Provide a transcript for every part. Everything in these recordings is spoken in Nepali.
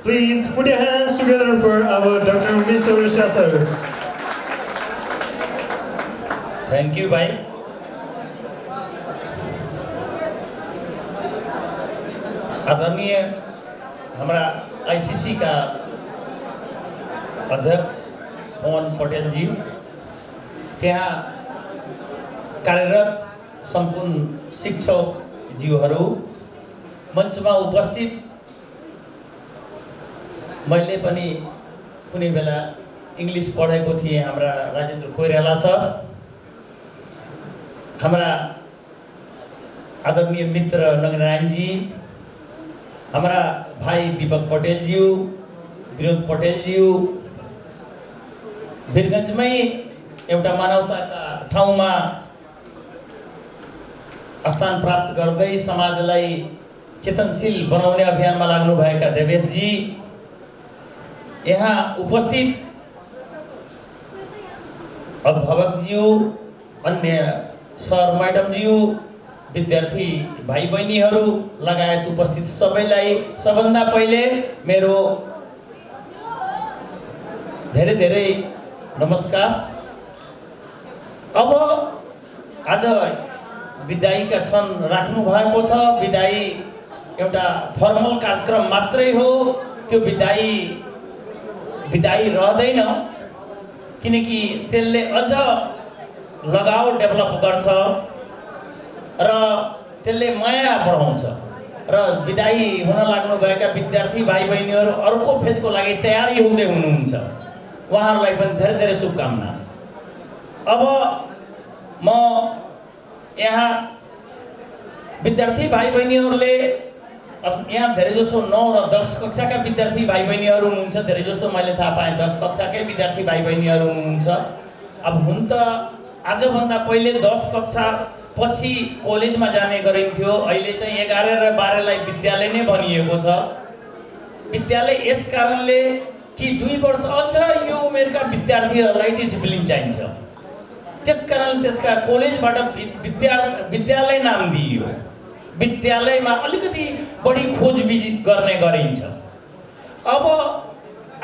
Please put your hands together for our Dr. Mr. Risha sir. Thank you, भाई। आदरणीय हमारा आईसीसी का अध्यक्ष पवन पटेल जी, त्यहाँ कार्यरत सम्पूर्ण शिक्षक जीवहरू, मञ्चमा उपस्थित, मैले पनि कुनै बेला इंग्लिश पढेको थिएँ, हाम्रा राजेन्द्र कोइराला सर, हाम्रा आदरणीय मित्र नगनारायण जी, हमारा भाई दीपक पटेल जी, विनोद पटेल जी, वीरगञ्जमै एउटा मानवताका ठाउँमा स्थान प्राप्त गर्दै समाजलाई चेतनशील बनाउने अभियानमा लाग्नुभएका देवेश जी, यहाँ उपस्थित अभिभावक ज्यू, अन्य सर मैडम ज्यू, विद्यार्थी भाइ बहिनीहरू लगायत उपस्थित सबैलाई सबभन्दा पहिले मेरो धेरै धेरै नमस्कार। अब आज विदाईका क्षण राख्नु भएको छ। विदाई एउटा फर्मल कार्यक्रम मात्रै हो, त्यो विदाई रहँदैन, किनकि त्यसले अझ लगाव डेभलप गर्छ र त्यसले माया बढाउँछ र विदाई हुन लाग्नुभएका विद्यार्थी भाइ बहिनीहरू अर्को फेजको लागि तयारी हुँदै हुनुहुन्छ, उहाँहरूलाई पनि धेरै धेरै शुभकामना। अब म यहाँ विद्यार्थी भाइ बहिनीहरूले, अब यहाँ धेरैजसो 9 र 10 कक्षाका विद्यार्थी भाइ बहिनीहरू हुनुहुन्छ, धेरैजसो मैले थाहा पाएँ 10 कक्षाकै विद्यार्थी भाइ बहिनीहरू हुनुहुन्छ। अब हुन त आजभन्दा पहिले 10 कक्षा पछि कलेजमा जाने गरिन्थ्यो, अहिले चाहिँ 11 र 12 लाई विद्यालय नै भनिएको छ। विद्यालय यस कारणले कि 2 वर्ष अझ यो उमेरका विद्यार्थीहरूलाई डिसिप्लिन चाहिन्छ, त्यसकारण त्यसका कलेजबाट विद्यालय नाम दिइयो। विद्यालयमा अलिकति बढी खोजबिज गर्ने गरिन्छ। अब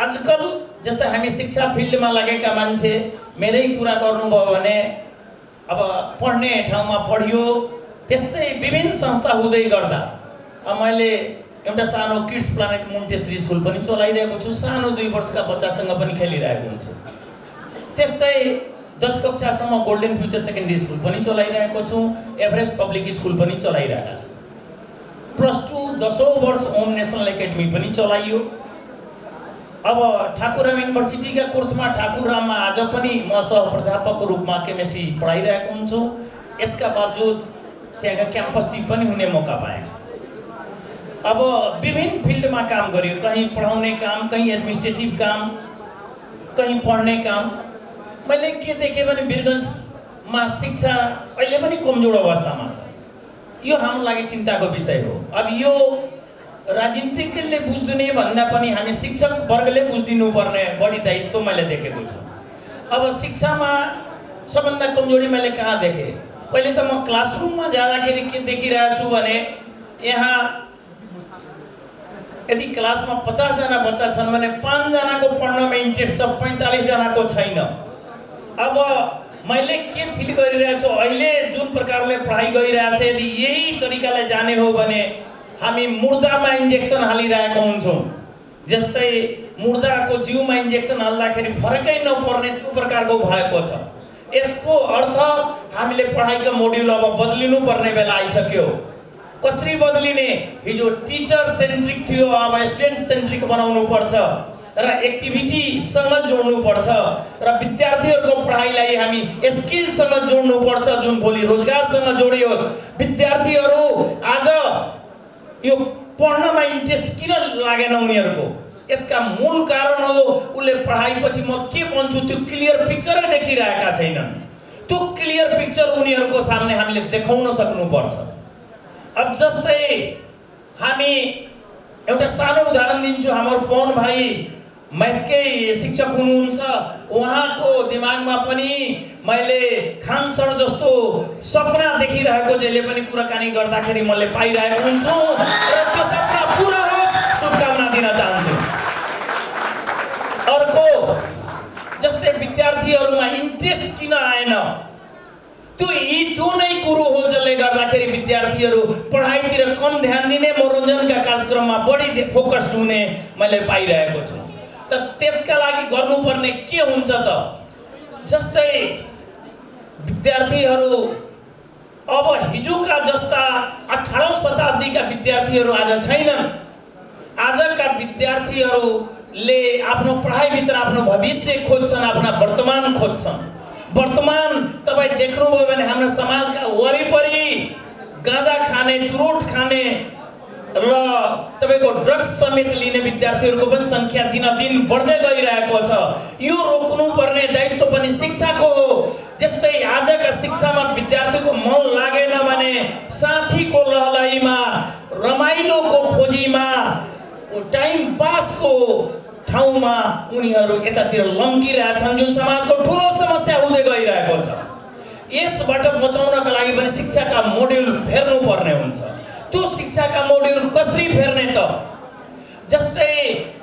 आजकल जस्तै हामी शिक्षा फिल्डमा लागेका मान्छे, मेरै कुरा गर्नुभयो भने अब पढ्ने ठाउँमा पढियो, त्यस्तै विभिन्न संस्था हुँदै गर्दा अब मैले एउटा सानो किड्स प्लानेट मोन्टेसरी स्कुल पनि चलाइरहेको छु, सानो 2 वर्षका बच्चासँग पनि खेलिरहेको हुन्छु। त्यस्तै 10 कक्षासम्म गोल्डन फ्युचर सेकेन्डरी स्कुल पनि चलाइरहेको छु, एभरेस्ट पब्लिक स्कुल पनि चलाइरहेको छु। +2 10औं वर्ष ओम नेसनल एकाडेमी पनि चलाइयो। अब ठाकुराम युनिभर्सिटीका कोर्समा ठाकुराममा आज पनि म सहप्राध्यापकको रूपमा केमिस्ट्री पढाइरहेको हुन्छु। यसका बावजुद त्यहाँका क्याम्पस चिफ पनि हुने मौका पाएँ। अब विभिन्न फिल्डमा काम गरियो, कहीँ पढाउने काम, कहीँ एडमिनिस्ट्रेटिभ काम, कहीँ पढ्ने काम। मैले के देखेँ भने वीरगञ्जमा शिक्षा अहिले पनि कमजोर अवस्थामा छ। यो हाम्रो लागि चिन्ताको विषय हो। अब यो राजनीतिज्ञले बुझ्दिने भन्दा पनि हामी शिक्षक वर्गले बुझिदिनु पर्ने बढी दायित्व मैले देखेको छु। अब शिक्षामा सबभन्दा कमजोरी मैले कहाँ देखेँ? पहिले त म क्लासरुममा जाँदाखेरि के देखिरहेको छु भने यहाँ यदि क्लासमा 50 जना बच्चा छन् भने 5 जनाको पढ्नमा इन्ट्रेस्ट छ, 45 जनाको छैन। अब मैले के फिल गरिरहेको छु, अहिले जुन प्रकारले पढाइ गइरहेको छ, यदि यही तरिकाले जाने हो भने हामी मुर्दामा इन्जेक्सन हालिरहेका हुन्छौँ। जस्तै मुर्दाको जिउमा इन्जेक्सन हाल्दाखेरि फरकै नपर्ने त्यो प्रकारको भएको छ। यसको अर्थ हामीले पढाइका मोड्युल अब बदलिनु पर्ने बेला आइसक्यो। कसरी बदलिने? हिजो टिचर सेन्ट्रिक थियो, अब स्टुडेन्ट सेन्ट्रिक बनाउनु पर्छ र एक्टिभिटीसँग जोड्नु पर्छ र विद्यार्थीहरूको पढाइलाई हामी स्किलसँग जोड्नु पर्छ, जुन भोलि रोजगारसँग जोडियोस्। विद्यार्थीहरू आज यो पढ्नमा इन्ट्रेस्ट किन लागेन उनीहरूको? यसका मूल कारण हो उसले पढाइपछि म के बन्छु त्यो क्लियर पिक्चरै देखिरहेका छैनन्। त्यो क्लियर पिक्चर उनीहरूको सामने हामीले देखाउन सक्नुपर्छ। अब जस्तै हामी एउटा सानो उदाहरण दिन्छु। हाम्रो पवन भाइ मैथकै शिक्षक हुनुहुन्छ, उहाँको दिमागमा पनि मैले खान सर जस्तो सपना देखिरहेको जहिले पनि कुराकानी गर्दाखेरि मैले पाइरहेको हुन्छु र त्यो सपना पुरा होस् शुभकामना दिन चाहन्छु। अर्को जस्तै विद्यार्थीहरूमा इन्ट्रेस्ट किन आएन, त्यो नै कुरो हो जसले गर्दाखेरि विद्यार्थीहरू पढाइतिर कम ध्यान दिने, मनोरञ्जनका कार्यक्रममा बढी फोकस्ड हुने मैले पाइरहेको छु। त त्यसका लागि गर्नुपर्ने के हुन्छ त? जस्तै विद्यार्थीहरू अब हिजोका जस्ता 18औं शताब्दीका विद्यार्थीहरू आज छैनन्। आजका विद्यार्थीहरूले आफ्नो पढाइभित्र आफ्नो भविष्य खोज्छन्, आफ्ना वर्तमान खोज्छन्। वर्तमान तपाईँ देख्नुभयो भने हाम्रो समाजका वरिपरि गाँजा खाने, चुरोट खाने र तपाईको ड्रग्स समेत लिने विद्यार्थीहरूको पनि संख्या दिनदिन बढ्दै गइरहेको छ। यो रोक्नुपर्ने दायित्व पनि शिक्षाको हो। जस्तै आजका शिक्षामा विद्यार्थीको मन लागेन भने साथीको लहलाइमा, रमाइलोको खोजीमा, टाइम पासको ठाउँमा उनीहरू यतातिर लम्किरहेछन्, जुन समाजको ठुलो समस्या हुँदै गइरहेको छ। यसबाट बचाउनका लागि पनि शिक्षाका मोड्युल फेर्नु पर्ने हुन्छ। त्यो शिक्षाका मोड्युल कसरी फेर्ने त? जस्तै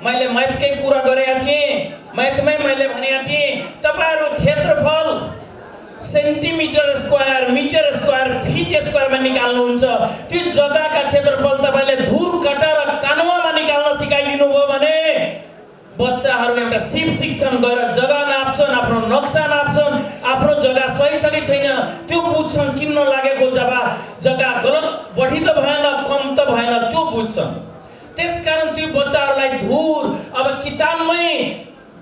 मैले मैथकै कुरा गरेका थिएँ। मैथमै मैले भनेको थिएँ तपाईहरु क्षेत्रफल centimetre square, metre square, feet स्क्वायरमा निकाल्नुहुन्छ। त्यो जग्गाका क्षेत्रफल तपाईले धुर कटा र कानुवामा निकाल्न सिकाइदिनु भयो भने बच्चाहरू एउटा सिप शिक्षण गएर जग्गा नाप्छन्, आफ्नो नक्सा नाप्छन्, आफ्नो जग्गा सही छ कि छैन त्यो बुझ्छन्। किन्न लागेको जग्गा गलत बढी त भएन, कम त भएन, त्यो बुझ्छन्। त्यसकारण त्यो बच्चाहरूलाई धुर अब किताबमै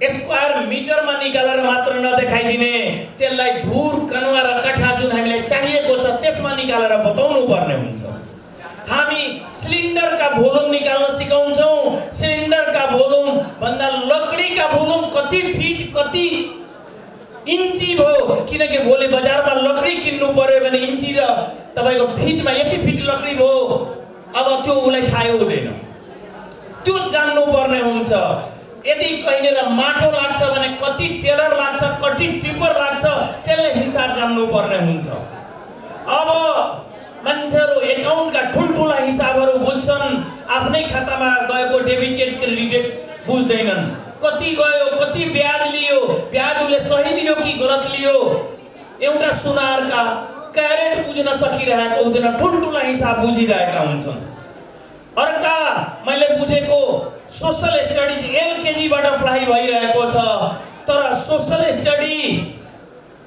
स्क्वायर मिटरमा निकालेर मात्र नदेखाइदिने, त्यसलाई धुर कनुवा र कठा जुन हामीलाई चाहिएको छ त्यसमा निकालेर बताउनु पर्ने हुन्छ। हामी सिलिन्डरका भोलुम निकाल्न सिकाउँछौँ। सिलिन्डरका भोलुम भन्दा लकडीका भोलुम कति फिट कति इन्ची भयो, किनकि भोलि बजारमा लकडी किन्नु पर्यो भने इन्ची र तपाईको फिटमा यति फिट लकडी भयो, अब त्यो उलाई थाहै हुँदैन। त्यो जान्नु पर्ने हुन्छ। यदि कहिलेर माटो लाग्छ भने कति टेलर लाग्छ, कति टिपर लाग्छ, त्यसले हिसाब जान्नु पर्ने हुन्छ। अब मान्छेहरू एकाउन्टका ठुल्ठुला हिसाबहरू बुझ्छन्, आफ्नै खातामा गएको डेबिटेड क्रेडिटेड बुझ्दैनन्। कति गयो, कति ब्याज लियो, ब्याज उसले सही लियो कि गलत लियो, एउटा सुनारका क्यारेट बुझ्न सकिरहेको हुँदैन, ठुल्ठुला हिसाब बुझिरहेका हुन्छन्। अर्का मैले बुझेको सोशल स्टडिज एलकेजीबाट पढाइ भइरहेको छ, तर सोशल स्टडी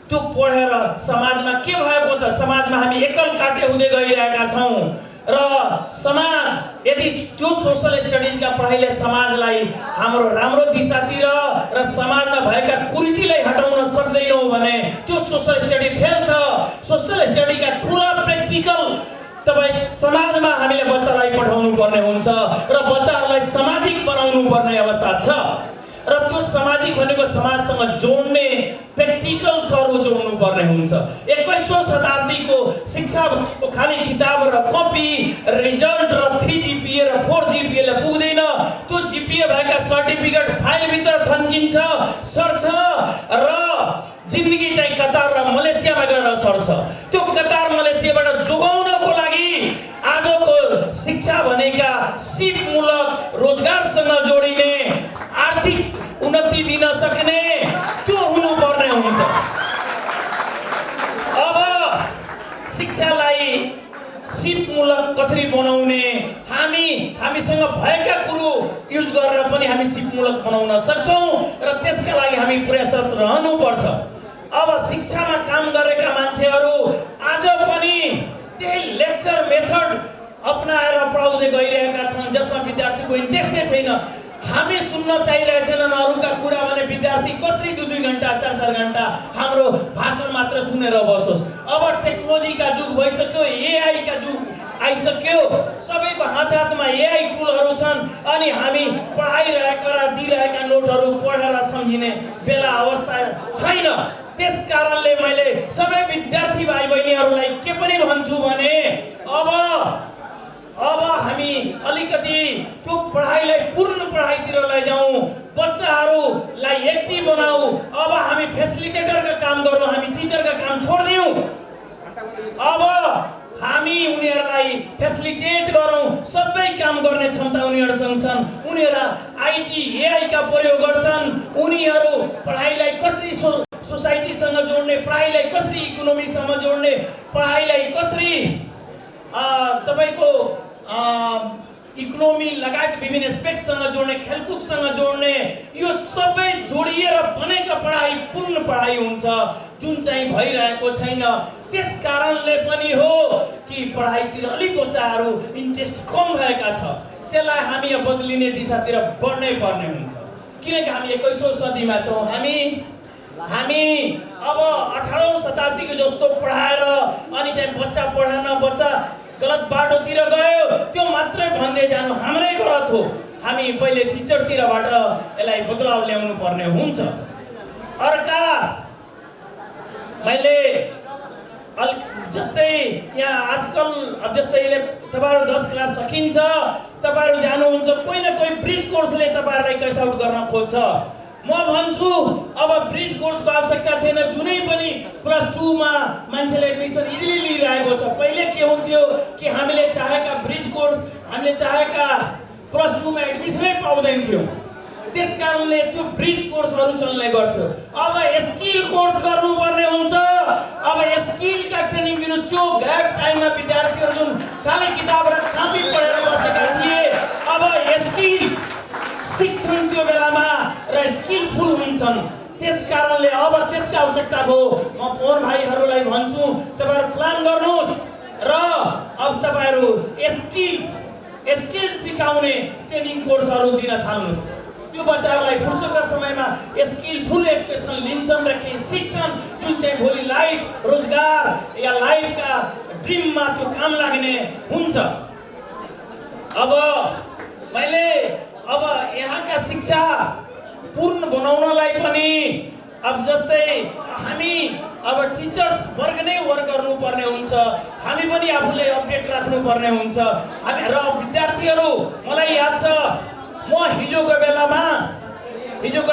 त्यो पढेर समाजमा के भएको त? समाजमा हामी एकल काटे हुँदै गइरहेका छौँ र समाज यदि त्यो सोशल स्टडिजका पढाइले समाजलाई हाम्रो राम्रो दिशातिर र समाजमा भएका कुरीतिलाई हटाउन सक्दैनौँ भने त्यो सोशल स्टडी फेल छ। सोशल स्टडीका ठुला प्र्याक्टिकल तपाईँ समाजमा हामीले बच्चालाई पठाउनु पर्ने हुन्छ र बच्चाहरूलाई सामाजिक बनाउनु पर्ने अवस्था छ। र त्यो सामाजिक भनेको समाजसँग जोड्ने प्र्याक्टिकल स्वरूप जोड्नु पर्ने हुन्छ। 21औं शताब्दीको शिक्षा खाली किताब र कपी, रिजल्ट र 3 GPA र 4 GPA ले पुग्दैन। त्यो GPA भएका सर्टिफिकेट फाइलभित्र थन्किन्छ, सर्छ र जिन्दगी चाहिँ कतार र मलेसियामा गएर सर्छ। त्यो कतार मलेसियाबाट जोगाउनको लागि आजको शिक्षा भनेका सिपमूलक रोजगारसँग जोडिने, आर्थिक उन्नति दिन सक्ने त्यो हुनुपर्ने हुन्छ। अब शिक्षालाई सिपमूलक कसरी बनाउने, हामीसँग भएका कुरो युज गरेर पनि हामी सिपमूलक बनाउन सक्छौँ र त्यसका लागि हामी प्रयासरत रहनुपर्छ। अब शिक्षामा काम गरेका मान्छेहरू आज पनि त्यही लेक्चर मेथड अपनाएर पढाउँदै गइरहेका छन् जसमा विद्यार्थीको इन्ट्रेस्टै छैन। हामी सुन्न चाहिरहेछन् अरूका कुरा भने विद्यार्थी कसरी 2-2 घण्टा 4-4 घण्टा हाम्रो भाषण मात्र सुनेर बसोस्। अब टेक्नोलोजीका जुग भइसक्यो, एआई का जुग आइसक्यो, सबैको हातमा एआई टुलहरू छन् अनि हामी पढाइरहेका र दिइरहेका नोटहरू पढेर सम्झिने बेला अवस्था छैन। त्यस कारणले मैले सबै विद्यार्थी भाइ बहिनीहरूलाई के पनि भन्छु भने अब हामी अलिकति त्यो पढाइलाई पूर्ण पढाइतिर लैजाउँ, बच्चाहरूलाई एक्टिभ बनाऊ। अब हामी फेसिलिटेटरका काम गरौँ, हामी टिचरका काम छोड्दियौँ। अब हामी उनीहरूलाई फेसिलिटेट गरौँ, सबै काम गर्ने क्षमता उनीहरूसँग छन्। उनीहरू आइटी एआई का प्रयोग गर्छन्, उनी तपाईँको इकोनोमी लगायत विभिन्न एस्पेक्टसँग जोड्ने, खेलकुदसँग जोड्ने, यो सबै जोडिएर बनेको पढाइ पूर्ण पढाइ हुन्छ जुन चाहिँ भइरहेको छैन। त्यस कारणले पनि हो कि पढाइतिर अलिक बच्चाहरू इन्ट्रेस्ट कम भएका छ। त्यसलाई हामी अब बदलिने दिशातिर बढ्नै पर्ने हुन्छ, किनकि हामी 21औं सदीमा छौँ। हामी अब 18औं शताब्दीको जस्तो पढाएर अनि चाहिँ बच्चा पढाउन, बच्चा गलत बाटोतिर गयो त्यो मात्रै भन्दै जानु हाम्रै गलत हो। हामी पहिले टिचरतिरबाट यसलाई बदलाव ल्याउनु पर्ने हुन्छ। अर्का मैले जस्तै यहाँ आजकल अब जस्तै यसले तपाईँहरू 10 क्लास सकिन्छ, तपाईँहरू जानुहुन्छ, कोही न कोही ब्रिज कोर्सले तपाईँहरूलाई कैस आउट गर्न खोज्छ। म भन्छु अब ब्रिज कोर्सको आवश्यकता छैन। जुनै पनि +2 मा मान्छेले एडमिसन इजिली लिइरहेको छ। पहिले के हुन्थ्यो कि हामीले चाहेका ब्रिज कोर्स, हामीले चाहेका +2 मा एडमिसनै पाउँदैन थियो। त्यस कारणले त्यो ब्रिज कोर्सहरू चल्ने गर्थ्यो। अब स्किल कोर्स गर्नुपर्ने हुन्छ। अब स्किलका ट्रेनिङ दिनुहोस्। त्यो ग्याप टाइममा विद्यार्थीहरू जुन खाली किताब र कापी पढेर बसेका थिए, अब स्किल शिक्षण त्यो बेलामा र स्किलफुल हुन्छन्। त्यस कारणले अब त्यसको आवश्यकता भयो। म फोन भाइहरूलाई भन्छु, तपाईँहरू प्लान गर्नुहोस् र अब तपाईँहरू स्किल सिकाउने ट्रेनिङ कोर्सहरू दिन थाल्नु। यो बच्चाहरूलाई फुर्सदका समयमा स्किलफुल एजुकेसन लिन्छन् र केही सिक्छन् जुन चाहिँ भोलि लाइफ, रोजगार या लाइफका ड्रिममा त्यो काम लाग्ने हुन्छ। अब मैले यहाँका शिक्षा पूर्ण बनाउनलाई पनि अब जस्तै हामी अब टिचर्स वर्ग नै वर्क गर्नुपर्ने हुन्छ। हामी पनि आफूले अपडेट राख्नुपर्ने हुन्छ। हामी र विद्यार्थीहरू, मलाई याद छ म हिजोको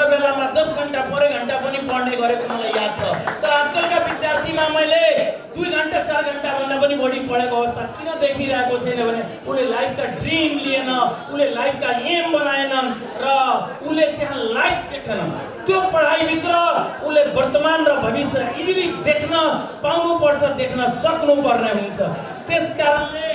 बेलामा 10 घण्टा पर घण्टा पनि पढ्ने गरेको मलाई याद छ। तर आजकलका विद्यार्थीमा मैले 2 घण्टा 4 घण्टा भन्दा पनि बढी पढेको अवस्था किन देखिरहेको छैन भने उसले लाइफका ड्रिम लिएन, उसले लाइफका एम बनाएनन् र उसले त्यहाँ लाइफ देखेनन्। त्यो पढाइभित्र उसले वर्तमान र भविष्य इजिली देख्न पाउनुपर्छ, देख्न सक्नुपर्ने हुन्छ। त्यस कारणले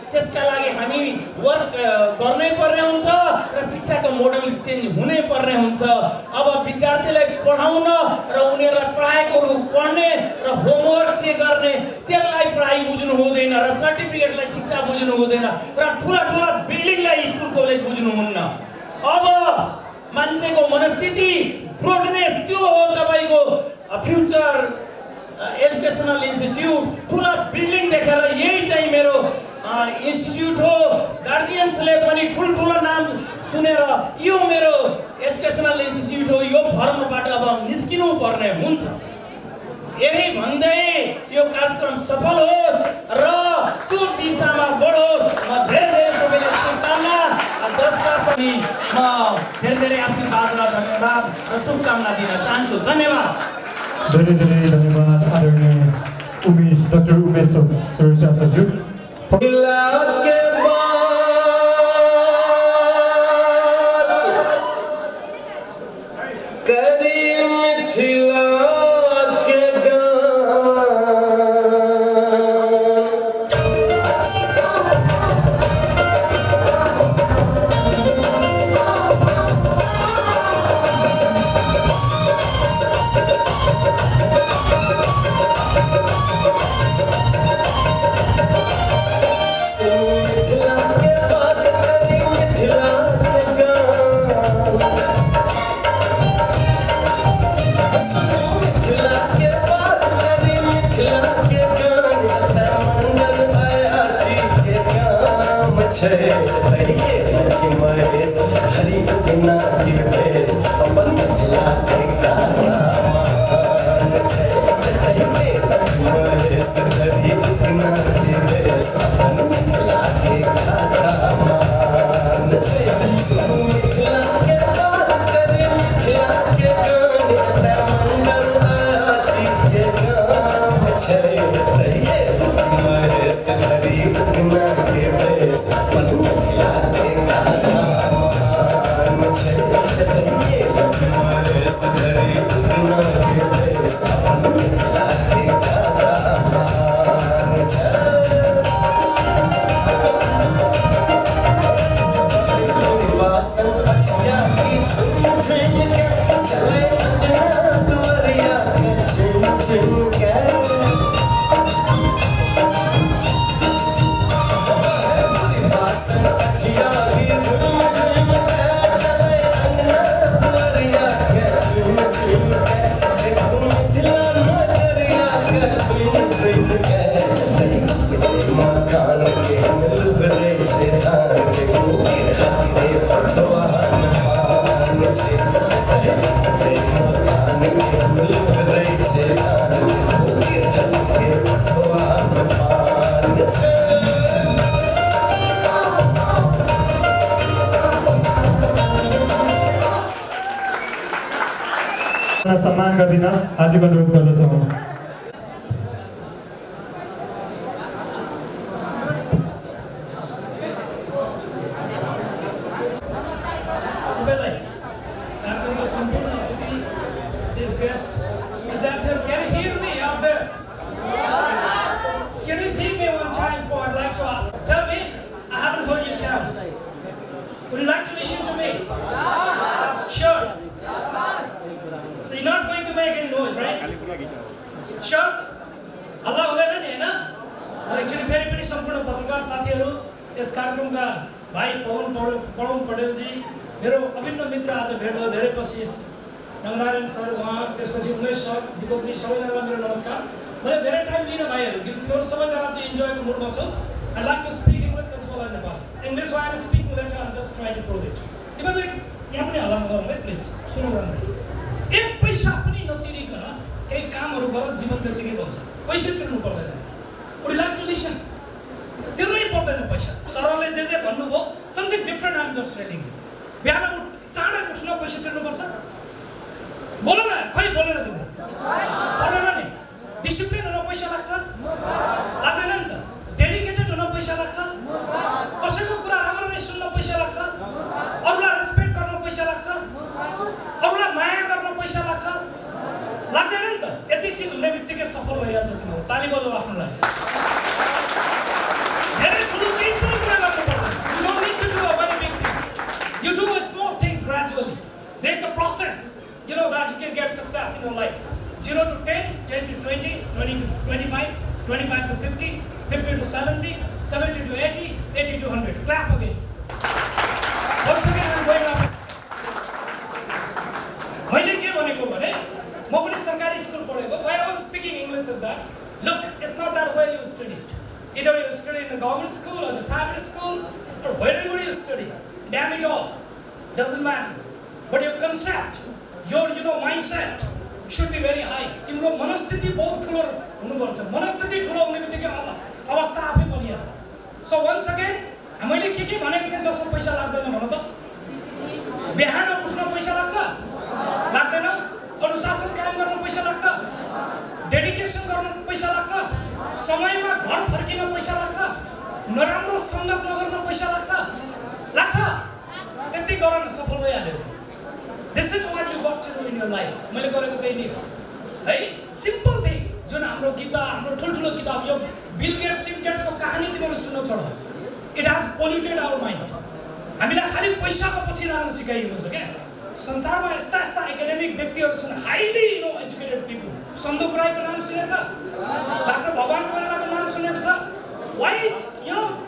त्यसका लागि हामी वर्क गर्नै पर्ने हुन्छ र शिक्षाको मोड्युल चेन्ज हुनै पर्ने हुन्छ। अब विद्यार्थीलाई पढाउन र उनीहरूलाई पढाएकोहरू पढ्ने र होमवर्क चेक गर्ने, त्यसलाई पढाइ बुझ्नु हुँदैन र सर्टिफिकेटलाई शिक्षा बुझ्नु हुँदैन र ठुला बिल्डिङलाई स्कुल कलेज बुझ्नुहुन्न। अब मान्छेको मनस्थिति ब्रोडनेस त्यो हो तपाईँको फ्युचर एजुकेसनल इन्स्टिट्युट। ठुला बिल्डिङ देखेर यही चाहिँ मेरो इन्स्टिट्युट हो, गार्जियन्सले पनि ठुल्ठुलो नाम सुनेर यो मेरो एजुकेसनल इन्स्टिट्युट हो, यो भर्मबाट अब निस्किनु पर्ने हुन्छ। यही भन्दै यो कार्यक्रम सफल होस् र त्यो दिशामा बढोस्। म धेरै सबैलाई शुभकामना, 10 क्लास पनि म धेरै आशीर्वाद र धन्यवाद र शुभकामना दिन चाहन्छु। धन्यवाद। धेरै धन्यवाद आदरणीय उमेश, डाक्टर उमेश सर सचिव। Hey, सम्मान गरिदिन हार्दिक अनुरोध गर्दछौँ। सबैलाई हाम्रो सम्पूर्ण अतिथि चिफ गेस्ट विद्यार्थीहरू can you hear me out there? Can you give me one time for I'd like to ask? Tell me, I haven't heard you shout. Would you like to listen to me? Sure. So you're not going to make any noise, right? Sure. Allah हुँदैन नि हैन? एक्चुअली फेरि पनि सम्पूर्ण पत्रकार साथीहरू यस कार्यक्रमका भाइ पवन पटेलजी मेरो अभिन्न मित्र आज भेट भयो धेरै पछि नवनारायण सर उहाँ त्यसपछि उमेश सर दीपकजी सबैजनालाई मेरो नमस्कार। मैले धेरै टाइम लिन भाइहरू किन तिमीहरू सबैजना चाहिँ इन्जोयको मुडमा छौ। I like to speak English as well as Nepali English why am speaking later I just try to prove it. तिमीहरूले यहाँ पनि हल्ला नगरौँ है प्लिज सुनौ न। एक पैसा पनि नतिरिकन केही कामहरू गर जीवन त्यतिकै बन्छ पैसा तिर्नु पर्दैन। Would you like to listen? तिर्नै पर्दैन पैसा। सरले जे भन्नुभयो something different I am just telling you. बिहान चाँडै उठ्न पैसा तिर्नुपर्छ? बोल न खै बोलेन तिम्रो पर्दैन नि। डिसिप्लिन हुन पैसा लाग्छ? लाग्दैन नि त। डेडिकेटेड हुन पैसा लाग्छ? कसैको कुरा राम्ररी सुन्न पैसा लाग्छ? अरूलाई रेस्पेक्ट गर्न पैसा लाग्छ? अरूलाई माया गर्न पैसा लाग्छ? लाग्दैन नि त। यति चिज हुने बित्तिकै सफल भइहाल्छ तिमीहरू। ताली बजाऊ आफ्नो लागि। धेरै ठुलो केही पनि कुरा गर्नु पर्दैन। You don't need to do a very big things. You do a small things gradually. There's a process, you know, that you can get success in your life. 0 to 10, 10 to 20, 20 to 25, 25 to 50, 50 to 70, 70 to 80, 80 to 100. Clap again. Once again, I'm going up. मैले के भनेको भने म पनि सरकारी स्कुल पढेको। Why I was speaking English is that, look, it's not that way you studied. Either you study in the government school or the private school or wherever you study. Damn it all. Doesn't matter. But your concept, your mindset should be very high. तिम्रो मनस्थिति बहुत ठुलो हुनुपर्छ। मनस्थिति ठुलो हुने बित्तिकै अवस्था आफै बनिहाल्छ। So once again, मैले के भनेको थिएँ जसमा पैसा लाग्दैन भन त? बिहान उठ्न पैसा लाग्छ? लाग्दैन? अनुशासन कायम गर्न पैसा लाग्छ? डेडिकेसन गर्न पैसा लाग्छ? समयमा घर फर्किन पैसा लाग्छ? नराम्रो सङ्गत नगर्न पैसा लाग्छ? लाग्छ? त्यति गर न सफल भइहाल्यो। This is what you got to do in your life. मैले गरेको त्यही नै हो है। सिम्पल थिङ जुन हाम्रो गीता हाम्रो ठुल्ठुलो किताब यो बिल गेट्सको कहानी तिमीहरू सुन्न छोड। It has polluted our mind. हामीलाई खालि पैसाको पछि लाग्न सिकाइएको छ क्या। संसारमा यस्ता यस्ता एकाडेमिक व्यक्तिहरू छन् हाइली एजुकेटेड पिपल। सन्दुक राईको नाम सुनेछ? डाक्टर भगवान कोइरालाको नाम सुनेको छ? Why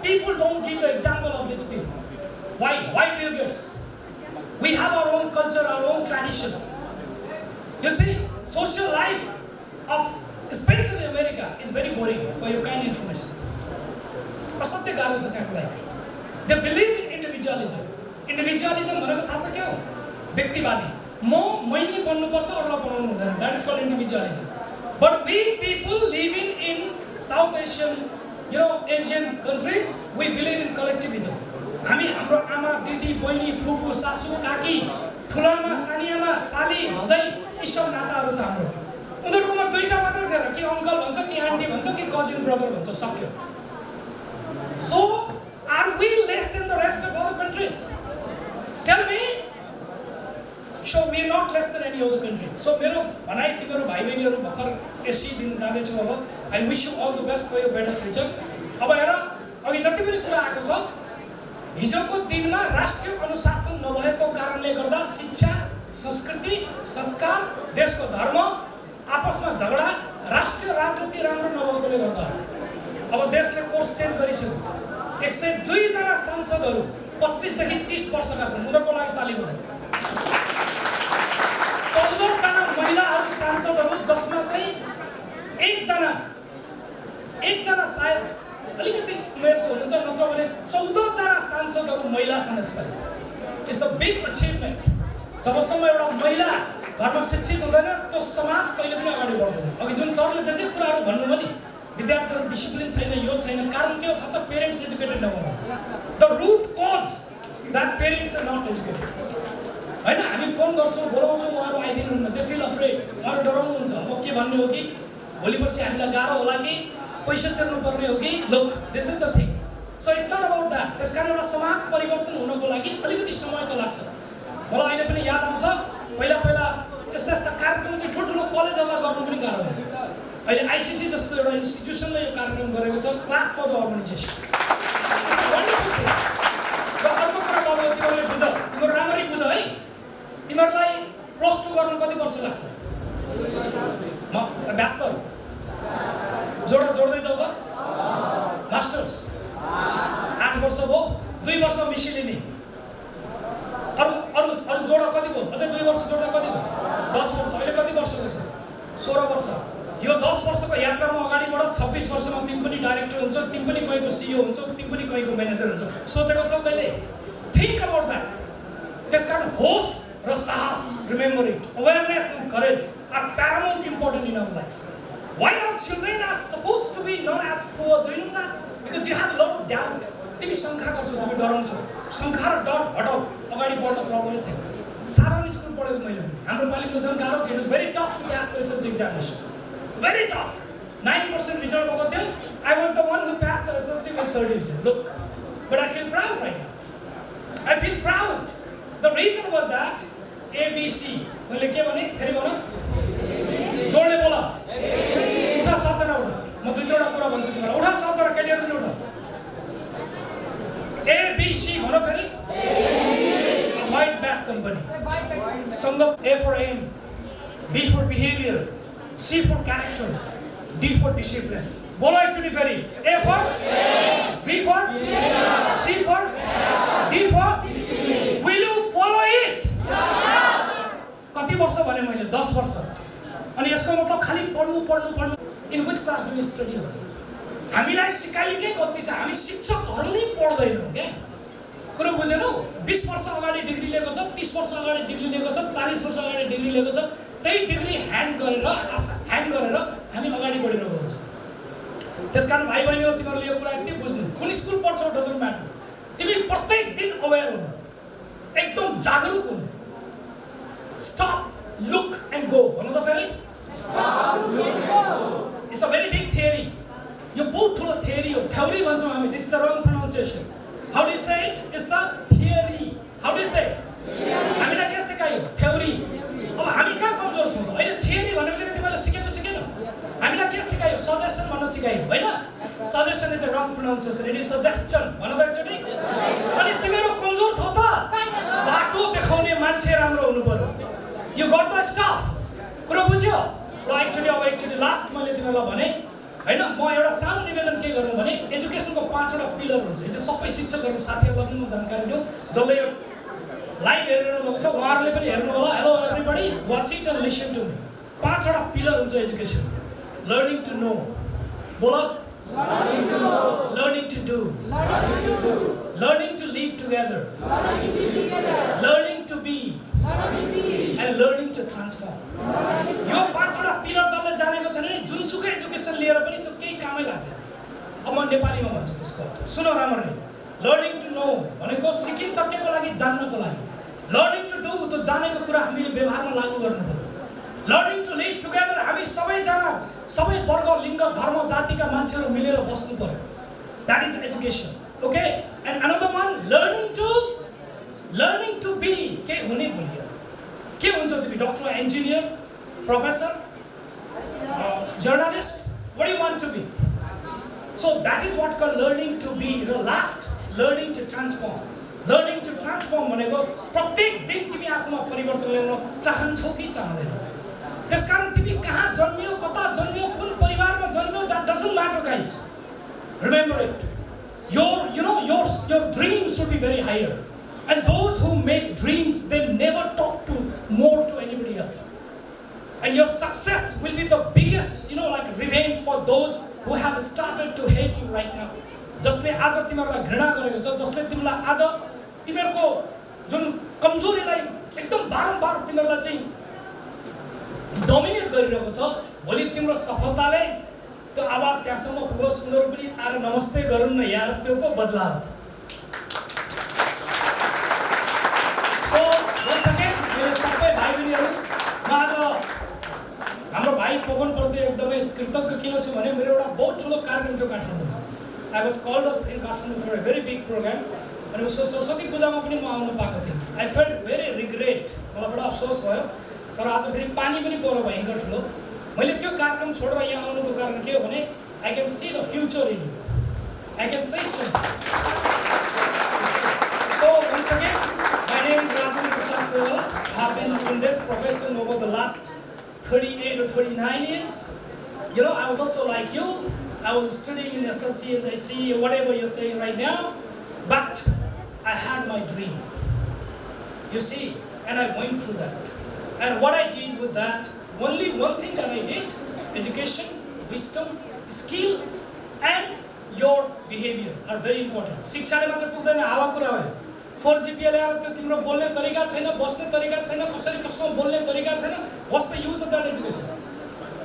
people don't give the example of these people? Why Bill Gates? We have our own culture, our own tradition. You see, social life of especially America is very boring for your kind information. असत्य गाह्रो छ त्यहाँको life. They believe in individualism. Individualism भनेको थाहा छ के हो? व्यक्तिवादी। मैले बन्नुपर्छ अरूलाई बनाउनु हुँदैन। That is called individualism. But we people living in South Asian, Asian countries, we believe in collectivism. हामी हाम्रो आमा दिदी बहिनी फुपू सासू काकी ठुलामा सानियामा साली हुँदै यी सब नाताहरू छ हाम्रो। उनीहरूकोमा दुईटा मात्र छैन, कि अङ्कल भन्छ कि आन्टी भन्छ कि कजिन ब्रदर भन्छ, सक्यो। So are we less than the rest of other countries? Tell me. So we are not less than any other countries. So मेरो भनाइ तिम्रो भाइ बहिनीहरू भर्खर एससी दिन जाँदैछु अब। I wish you all the best for your better future. अब हेर अघि जति पनि कुरा आएको छ हिजोको दिनमा राष्ट्रिय अनुशासन नभएको कारणले गर्दा शिक्षा संस्कृति, संस्कार, देशको धर्म, आपसमा झगडा, राष्ट्रिय राजनीति राम्रो नभएकोले गर्दा अब देशले कोर्स चेन्ज गरिसक्यो। 102 जना सांसदहरू 25 देखि 30 वर्षका छन्। उनीहरूको लागि ताली बजाउँ। 14 जना महिलाहरू सांसदहरू जसमा चाहिँ एकजना सायद अलिकति उमेरको हुनुहुन्छ, नत्र भने 14 जना सांसदहरू महिला छन्। यसपालि इट्स अ बिग अचिभमेन्ट। जबसम्म एउटा महिला घरमा शिक्षित हुँदैन त्यो समाज कहिले पनि अगाडि बढ्दैन। अघि जुन सरले जे कुराहरू भन्नुभयो नि, विद्यार्थीहरू डिसिप्लिन छैन, यो छैन, कारण के हो थाहा छ? पेरेन्ट्स एजुकेटेड नभएर। The root cause that parents are not educated. होइन, हामी फोन गर्छौँ, बोलाउँछौँ, उहाँहरू आइदिनुहुन्न, दे फिल अफ्रेड, उहाँहरू डराउनुहुन्छ। अब के भन्ने हो कि भोलि पर्सि हामीलाई गाह्रो होला कि पैसा तिर्नुपर्ने हो कि, look this is the thing. So it's not about that. त्यस कारण एउटा समाज परिवर्तन हुनको लागि अलिकति समय त लाग्छ। मलाई अहिले पनि याद आउँछ, पहिला त्यस्ता कार्यक्रम चाहिँ ठुल्ठुलो कलेजहरूलाई गर्नु पनि गाह्रो हुन्छ। अहिले आइसिसी जस्तो एउटा इन्स्टिट्युसनले यो कार्यक्रम गरेको छ, clap for the organisation. It's a wonderful thing. र अर्को कुरा बाबु, तिमीहरूले बुझ, तिमीहरू राम्ररी बुझ है। तिमीहरूलाई +2 गर्नु कति वर्ष लाग्छ? ब्याचलर जोड्दै जाऊ त। मास्टर्स 8 वर्ष भयो, 2 वर्ष मिसिलिने। अरू जोड कति भयो? अझै 2 वर्ष जोड्दा कति भयो? 10 वर्ष। अहिले कति वर्षको छ? 16 वर्ष। यो 10 वर्षको यात्रामा अगाडि बढ। 26 वर्षमा तिमी पनि डाइरेक्टर हुन्छौ, तिमी पनि कहीँको सिइओ हुन्छौ, तिमी पनि कहीँको म्यानेजर हुन्छौ। सोचेको छौ कहिले? Think about that. त्यसकारण होस र साहस, remember it, awareness and courage are paramount important in our life. Why our children are supposed to be not as poor? Do you know that? Because you have a lot of doubt. तिमी शङ्का गर्छौ, तिमी डराउँछौ। शङ्का र डर हटाऊ, अगाडि बढ्न प्रब्लमै छैन। साधारण स्कुल पढेको मैले पनि, हाम्रो पालिको झन् गाह्रो थियो। It was very tough to pass the SLC examination, very tough. 9% result भएको थियो। I was the one who pass the SLC with 3rd division. Look, but I feel proud right now. I feel proud. The reason was that ABC. मैले के भने? फेरि भन, जोडले बोला। उठा सबजना उठा। म 2-3वटा कुरा भन्छु तिमीलाई। उठा सबजना, केटीहरू पनि उठा। एबिसी भन फेरि। White Bat Company. Sangam. A for aim, B for behavior, C for character, D for discipline. बोलो एकचोटि फेरि। A for B for C for D for will you follow it? कति वर्ष भने मैले? 10 वर्ष। अनि यसको मतलब खाली पढ्नु। In which class do you study हुन्छ? हामीलाई सिकाइएकै गल्ती छ। हामी शिक्षकहरूले पढ्दैनौँ क्या। कुरो बुझेनौ? 20 वर्ष अगाडि डिग्री लिएको छ, 30 वर्ष अगाडि डिग्री लिएको छ, 40 वर्ष अगाडि डिग्री लिएको छ। त्यही डिग्री ह्यान्ड गरेर हामी अगाडि बढिरहेको हुन्छ। त्यसकारण भाइ बहिनीहरू, तिमीहरूले यो कुरा यति बुझ्नु, कुन स्कुल पढ्छौ डजन्ट म्याटर। तिमी प्रत्येक दिन अवेर हुनु, एकदम जागरुक हुनु। स्टप, लुक एन्ड गो भन्नु त फेरि। It's a very big theory. यो बहुत ठुलो थियोरी हो। थ्योरी भन्छौँ हामी। This is the wrong pronunciation. How do you say it? It's a theory. How do you say? हामीलाई के सिकायो? थ्योरी। अब हामी कहाँ कमजोर छौँ त? अहिले थियोरी भन्ने बित्तिकै तिमीहरूले सिकेन? हामीलाई के सिकायो? सजेसन भन्न सिकायो, होइन? Suggestion is a wrong pronunciation. It is suggestion. भन त एकचोटि। अनि तिमीहरू कमजोर छौ त? बाटो देखाउने मान्छे राम्रो हुनु पर्यो। यो गट द स्टफ। कुरो बुझ्यो? ल एकचोटि लास्ट मैले तिमीहरूलाई भने होइन। म एउटा सानो निवेदन के गर्नु भने, एजुकेसनको 5वटा पिलर हुन्छ। यो चाहिँ सबै शिक्षकहरूको साथीहरूलाई पनि म जानकारी दिउँ। जसले यो लाइभ हेरिरहनु भएको छ उहाँहरूले पनि हेर्नु होला। Hello everybody, watch it and listen to me. 5वटा पिलर हुन्छ एजुकेसन। लर्निङ टु नो, बोला। Learning to do, learning to live together, learning to be and learning to transform. यो 5वटा पिलर जसले जानेको छैन नि, जुनसुकै एजुकेसन लिएर पनि त्यो केही कामै लाग्दैन। अब म नेपालीमा भन्छु त्यसको अर्थ। सुन राम्ररी। लर्निङ टु नो भनेको सिकिसकेको लागि, जान्नको लागि। लर्निङ टु डु, त्यो जानेको कुरा हामीले व्यवहारमा लागू गर्नु पर्यो। लर्निङ टु लिभ टुगेदर, हामी सबैजना, सबै वर्ग, लिङ्ग, धर्म, जातिका मान्छेहरू मिलेर बस्नु पर्यो। That is education. Okay. And another one, learning to be. के हुने भोलि? के हुन्छ तिमी? Doctor, engineer, professor, journalist? What do you want to be? So that is what call learning to be. र last, learning to transform. Learning to transform भनेको प्रत्येक दिन तिमी आफूमा परिवर्तन ल्याउन चाहन्छौ कि चाहँदैनौ। त्यसकारण तिमी कहाँ जन्मियौ, कता जन्मियौ, कुन परिवारमा जन्मियौ, that doesn't matter guys. Remember it, your dreams should be very higher, and those who make dreams, they never talk to more to anybody else, and your success will be the biggest, like revenge for those who have started to hate you right now. जसले आज तिमीहरूलाई घृणा गरेको छ, जसले तिमीलाई आज तिमीहरूको जुन कमजोरीलाई एकदम बारम्बार तिमीहरूलाई चाहिँ डोमिनेट गरिरहेको छ, भोलि तिम्रो सफलताले त्यो आवाज त्यहाँसम्म पुगोस्, उनीहरू पनि आएर नमस्ते गरून् न यार, त्यो पो बदलाव। सो वन्स अगेन मेरो सबै भाइ बहिनीहरू, म आज हाम्रो भाइ पवन प्रति एकदमै कृतज्ञ किन छु भने मेरो एउटा बहुत ठुलो कार्यक्रम थियो काठमाडौँमा। I was called up in Kathmandu for a very big program, अनि उसको सरस्वती पूजामा पनि म आउनु पाएको थिएँ। I felt very regret, मलाई बडा अफसोस भयो। तर आज फेरि पानी पनि पऱ्यो भयङ्कर ठुलो। मैले त्यो कार्यक्रम छोडेर यहाँ आउनुको कारण के हो भने I can see the future in you. I can say something. So once again, my name is Rajendra Prasad Koirala. I have been in this profession over the last 38 or 39 years. I was also like you. I was studying in SLC and IC or whatever you're saying right now, but I had my dream. You see, and I went through that. And what I did was that only one thing that I did: education, wisdom, skill, and your behavior are very important. शिक्षाले मात्र पुग्दैन, हावा कुरा हो। 4 GPA ल्याएर त्यो तिम्रो बोल्ने तरिका छैन, बस्ने तरिका छैन, कसरी कसमा बोल्ने तरिका छैन, what's the use of that education?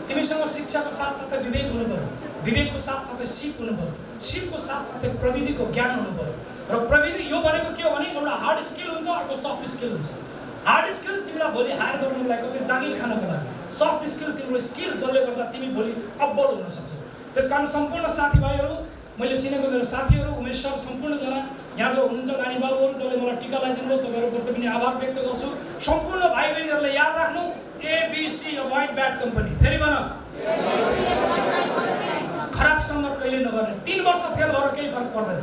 तिमीसँग शिक्षाको साथसाथै विवेक हुनु पर्यो, विवेकको साथसाथै सिप हुनु पर्यो, सिपको साथसाथै प्रविधिको ज्ञान हुनु पर्यो। र प्रविधि यो भनेको के हो भने एउटा हार्ड स्किल हुन्छ, अर्को सफ्ट स्किल हुन्छ। हार्ड स्किल तिमीलाई भोलि हायर गर्नुको लागि कतै जागिर खानको लागि, सफ्ट स्किल तिम्रो स्किल जसले गर्दा तिमी भोलि अब्बल हुन सक्छौ। त्यसकारण सम्पूर्ण साथीभाइहरू, मैले चिनेको मेरो साथीहरू, उमेश सर, सम्पूर्णजना यहाँ जो हुनुहुन्छ, नानी बाबुहरू जसले मलाई टिका लगाइदिनु भयो, तपाईँहरूप्रति पनि आभार व्यक्त गर्छु। सम्पूर्ण भाइ बहिनीहरूले याद राख्नु, ABC, अभोइड ब्याड कम्पनी। फेरि भन, खराब सङ्गत कहिले नगर्ने। 3 वर्ष फेल भएर केही फरक पर्दैन,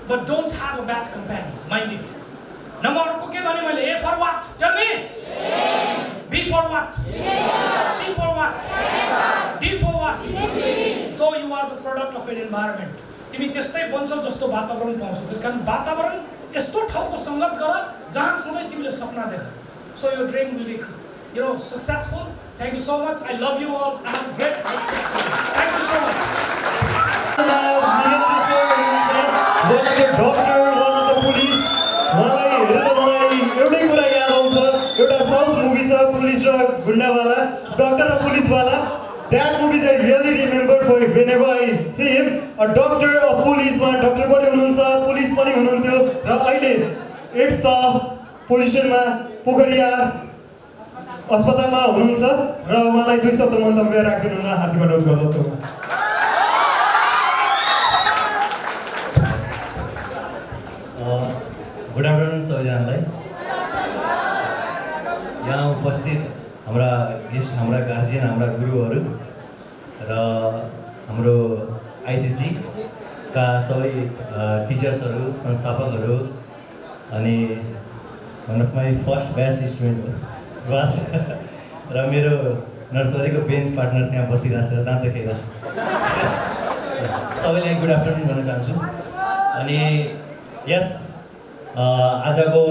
but don't have a bad company, mind it. Number अर्को के भने मैले, A for what? Tell me. B for what? C for what? D for what? So you are the product of an environment. तिमी त्यस्तै बन्छौ जस्तो वातावरण पाउँछौ। त्यसकारण वातावरण यस्तो ठाउँको सङ्गत गर जहाँ सधैँ तिमीले सपना देख। So your dream will be successful. Thank you so much. I love you all. I have great respect for you. Thank you so much. One of the doctor, one of the police. मलाई हेरेर मलाई एउटै कुरा याद आउँछ, एउटा साउथ मुभी छ, पुलिस र गुन्डावाला, डक्टर र पुलिसवाला। That movies I really remember for whenever I see him. A doctor, a policeमा डक्टर पनि हुनुहुन्छ, पुलिस पनि हुनुहुन्थ्यो र अहिले 8th पोजिसनमा पोखरिया अस्पतालमा हुनुहुन्छ र उहाँलाई 2 शब्द मन्तव्य राख्दिनु हुन हार्दिक अनुरोध गर्दछु। गुड आफ्टरनुन सबैजनालाई। यहाँ उपस्थित हाम्रा गेस्ट, हाम्रा गार्जियन, हाम्रा गुरुहरू र हाम्रो आइसिसी का सबै टिचर्सहरू, संस्थापकहरू, अनि one of my first batch student हो सुभाष र मेरो नर्सरीको बेन्च पार्टनर त्यहाँ बसिरहेको छ, दाँत देखाइरहेको छ। सबैलाई गुड आफ्टरनुन भन्न चाहन्छु। अनि यस आजको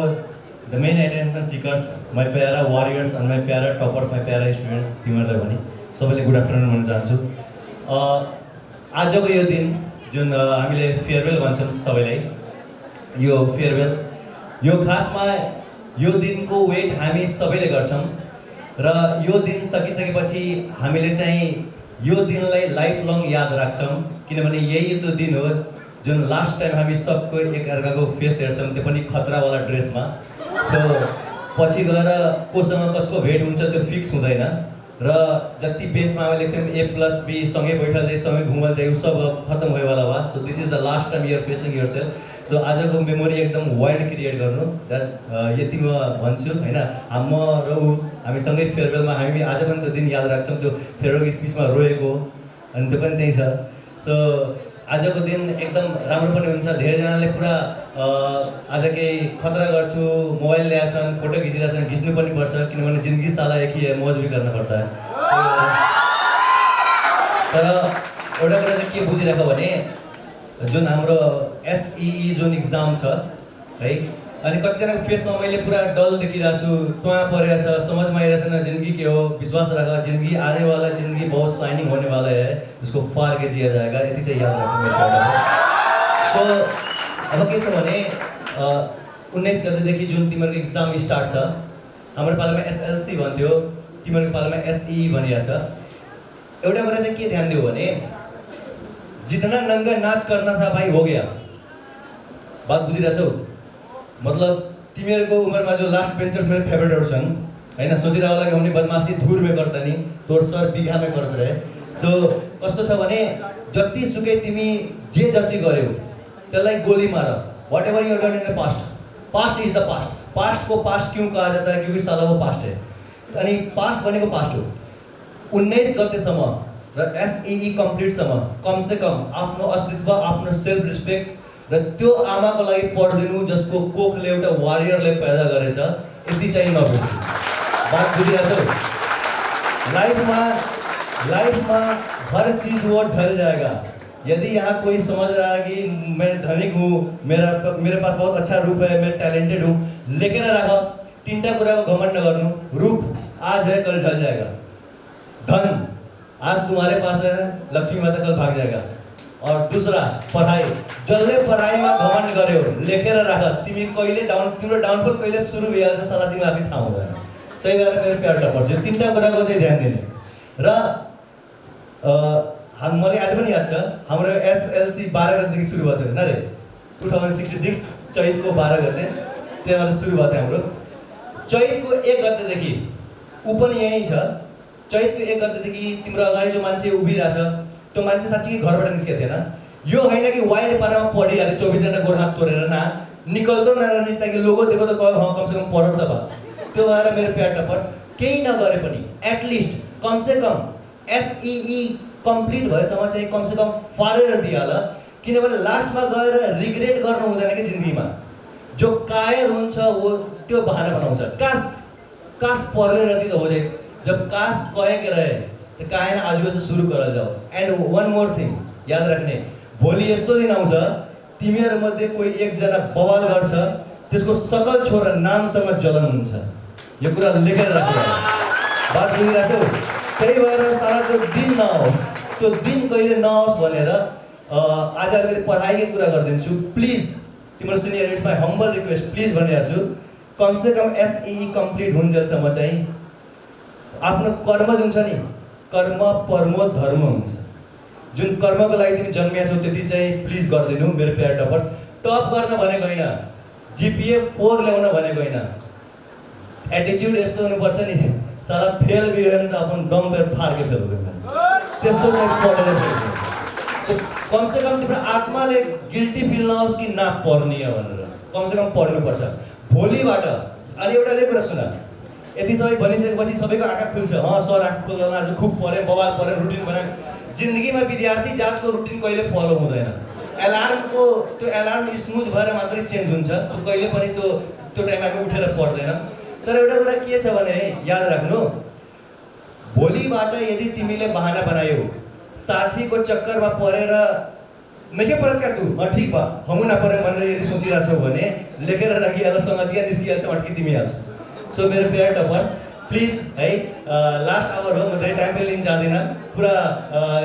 the main attention seekers, my प्यारा वारियर्स एन्ड माई प्यारा टपर्स, माई प्यारा स्टुडेन्ट्स, तिमीहरूलाई भने सबैले गुड आफ्टरनुन भन्न चाहन्छु। आजको यो दिन जुन हामीले फेयरवेल भन्छौँ सबैलाई, यो फेयरवेल, यो खासमा यो दिनको वेट हामी सबैले गर्छौँ र यो दिन सकिसकेपछि हामीले चाहिँ यो दिनलाई लाइफ लङ याद राख्छौँ, किनभने यही त्यो दिन हो जुन लास्ट टाइम हामी सबको एकअर्काको फेस हेर्छौँ, त्यो पनि खतरावाला ड्रेसमा। सो पछि गएर कोसँग कसको भेट हुन्छ त्यो फिक्स हुँदैन र जति बेन्चमा हामीले लेख्थ्यौँ A+B सँगै बैठल जाइ, सँगै घुमल जाइ, सब खत्तम भएवाला भयो। So this is the last time you're facing yourself. So आजको मेमोरी एकदम वाइल्ड क्रिएट गर्नु, यति म भन्छु होइन। म र ऊ हामी सँगै फेयरवेलमा, हामी आज पनि त्यो दिन याद राख्छौँ, त्यो फेयरवेल स्पिचमा रोएको, अनि त्यो पनि त्यही छ। सो आजको दिन एकदम राम्रो पनि हुन्छ। धेरैजनाले पुरा आज केही खतरा गर्छु, मोबाइल ल्याएछन्, फोटो खिचिरहेछन्, खिच्नु पनि पर्छ किनभने जिन्दगी साला एक ही है, मौज भी गर्न पर्छ। तर एउटा कुरा चाहिँ के बुझिराख भने जुन हाम्रो SEE जुन इक्जाम छ है, अनि कतिजनाको फेसमा मैले पुरा डल देखिरहेको छु, टुवा परेको छ, समझमा आइरहेको छैन जिन्दगी के हो। विश्वास राख, जिन्दगी आने वाला जिन्दगी बहुत शाइनिङ होने वाला है, उसको फार के जिया जाएगा, यति चाहिँ याद राख्नु मेरो। सो अब के छ भने 19 गतेदेखि जुन तिमीहरूको इक्जाम स्टार्ट छ, हाम्रो पालामा SLC भन्थ्यो, तिमीहरूको पालामा SEE भनिरहेको छ। एउटा कुरा चाहिँ के ध्यान दियो भने जितना नंगा नाच करना था भाई हो गया। बात बुझिरहेछौ? मतलब तिमीहरूको उमेरमा जो लास्ट बेंचर्स मेरो फेभरेटहरू छन् हैन, सोचिरहेको होला कि हमने बदमाशी धुर में गर्दा नि तोर सर बिघा में गर्दै रहे। सो कस्तो छ भने जति सुकै तिमी जे जति गर्यौ त्यसलाई गोली मार। What ever you done in the past, past is the past. Past को पास्ट क्यों कहा जाता है? क्योंकि साला वो पास्ट है। अनि पास्ट भनेको पास्ट हो। 19 गतेसम्म र SEE कम्प्लिटसम्म कम से कम आफ्नो अस्तित्व, आफ्नो सेल्फ रिस्पेक्ट र त्यो आमाको लागि पढ्दिनु जसको कोखले एउटा वारियरले पैदा गरेछ, यति चाहिँ नबिर्सु। बात बुझिरहेछौ? लाइफमा हर चीज वो ढल जाएगा। यदि यहाँ कोई समझ रहा है कि मैं धनिक हूँ, मेरे पास बहुत अच्छा रूप है, मैं टैलेंटेड हूँ, लेकिन रख तीनटा कुराको घमण्ड नगर्नु। रूप आज है कल ढल जाएगा, धन आज तुम्हारे पास है, लक्ष्मी माता कल भाग जाएगा। और दूसरा पढ़ाई, जसले पढाइमा घमण्ड गर्यो लेखेर राख, तिमी कहिले तिम्रो डाउनफल कहिले सुरु भइहाल्छ साला तिमी आफै थाहा हुँदैन। त्यही भएर मेरो प्यार टपर्छ। यो तीनटा कुराको चाहिँ ध्यान दिने। र मलाई आज पनि याद छ हाम्रो SLC 12 गतेदेखि सुरु भएको थियो हैन रे, 2066 चैतको 12 गते त्यहाँबाट सुरु भएको थियो हाम्रो। चैतको 1 गतेदेखि ऊ पनि यही छ। चैतको 1 गतेदेखि तिम्रो अगाडि जो मान्छे उभिरहेछ त्यो मान्छे साँच्चै घरबाट निस्केको थिएन। यो होइन कि वाइल्ड पारामा पढिहाल्यो 24 घण्टा गोर हात तोडेर, ना निकल्दो नरहने ताकि लोगो देखो त कमसेकम पढ त भा। त्यो भएर मेरो प्यार टपर्स केही नगरे पनि एटलिस्ट कम से कम SEE कम्प्लिट भएसम्म चाहिँ कमसेकम फारेर दिइहाल। किनभने लास्टमा गएर रिग्रेट गर्नु हुँदैन कि जिन्दगीमा। जो कायर हुन्छ वो त्यो बहाना बनाउँछ। काश पढ़ने रहती तो हो जाए। जब काश कहे के रहे तो काहे न आज से शुरू कर जाओ। एंड वन मोर थिंग याद रखने, भोलि यस्तो दिन आउँछ तिमीहरु मध्ये कोही एकजना बवाल गर्छ, त्यसको सकल छोरा नामसँग जलन हुन्छ। यो कुरा लेखेर राख्नु। बात बुझिरहेछौ? त्यही भएर साला त्यो दिन नआओस्, त्यो दिन कहिले नआओस् भनेर आज अलिकति पढाइकै कुरा गरिदिन्छु। प्लिज तिम्रो senior, it's my humble request, please भनिरहेको छु, कमसेकम SEE कम्प्लिट हुन्जेलसम्म चाहिँ आफ्नो कर्म जुन छ नि, कर्म परमो धर्म हुन्छ। जुन कर्मको लागि तिमी जन्मिया छौ त्यति चाहिँ प्लिज गरिदिनु। मेरो प्यार टपर्स, टप गर्न भनेको होइन, GPA 4 ल्याउन भनेको होइन। एटिट्युड यस्तो हुनुपर्छ नि, साला फेल भी हो भने त अपन दम पे फार के फेल हुँदैन, त्यस्तो चाहिँ पढेर फेल। सो कम से कम तिम्रो आत्माले गिल्टी फिल नहोस् कि ना पढ्ने हो भनेर, कम से कम पढ्नुपर्छ भोलिबाट। अनि एउटा चाहिँ कुरा सुन, यति सबै भनिसकेपछि सबैको आँखा खुल्छ। सर आँखा खुल्दैन, आज खुब पढेँ, बवाल पढेँ, रुटिन बनाएँ। जिन्दगीमा विद्यार्थी जातको रुटिन कहिले फलो हुँदैन। एलार्मको त्यो एलार्म स्नुज भएर मात्रै चेन्ज हुन्छ, त्यो कहिले पनि त्यो टाइममा उठेर पढ्दैन। तर एउटा कुरा के छ भने याद राख्नु, भोलिबाट यदि तिमीले बहाना बनायौ, साथीको चक्करमा परेर नके परत क्या तू ठीक बा हम ना परे भनेर यदि सोचिरहेछौ भने लेखेर राखिहाल, सङ्गतिया निस्किहाल्छ, अट्की तिमी हाल्छ। सो मेरो प्यार टपर्स प्लिज है, लास्ट आवर हो, म धेरै टाइम पनि लिन चाहदिनँ, पुरा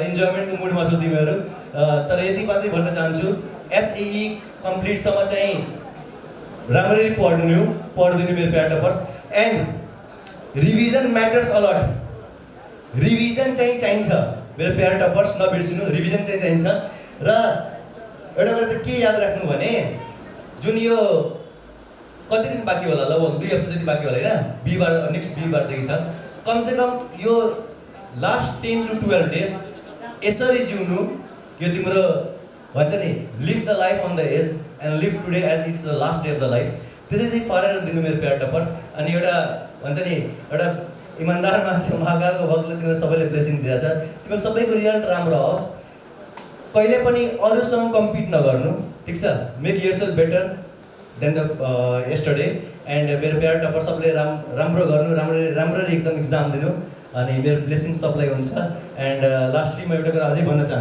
इन्जोयमेन्टको मुडमा छु तिमीहरू। तर यति मात्रै भन्न चाहन्छु, SEE कम्प्लिटसम्म चाहिँ राम्ररी पढ्दिनु मेरो प्यार toppers. And revision matters a lot. Revision चाहिँ चाहिन्छ मेरो प्यार टपर्स, नबिर्सिनु, रिभिजन चाहिँ चाहिन्छ। र एउटा कुरा चाहिँ के याद राख्नु भने, जुन यो कति दिन बाँकी होला, लगभग 2 हप्ता जति बाँकी होला होइन, बिहिबार नेक्स्ट बिहिबारदेखि छ, कमसेकम यो लास्ट 10 to 12 डेज यसरी जिउनु कि तिम्रो भन्छ नि, live the life on the edge and live today as it's the last day of the life. त्यसै चाहिँ पारेर दिनु मेरो प्यार टपर्स। अनि एउटा भन्छ नि, एउटा इमान्दार मान्छे महाकालको भक्तले तिमीहरू सबैले ब्लेसिङ दिइरहेछ। तिमीहरू सबैको रिजल्ट राम्रो आओस्, कहिले पनि अरूसँग कम्पिट नगर्नु, ठिक छ make yourself better than the yesterday and मेरो प्यार टपर सबले राम्रो गर्नु राम्ररी एकदम इक्जाम दिनु अनि मेरो ब्लेसिङ सबलाई हुन्छ एन्ड लास्टली म एउटा कुरा अझै भन्न चाहन्छु